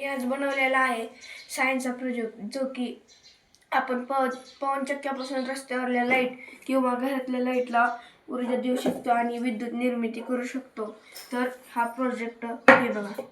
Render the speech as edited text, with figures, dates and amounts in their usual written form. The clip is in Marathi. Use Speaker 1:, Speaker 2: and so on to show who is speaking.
Speaker 1: मी आज बनवलेला आहे सायन्सचा प्रोजेक्ट, जो की आपण पवनचक्क्यापासून रस्त्यावरल्या लाईट किंवा घरातल्या लाईटला ऊर्जा देऊ शकतो आणि विद्युत निर्मिती करू शकतो. तर हा प्रोजेक्ट हे बघा.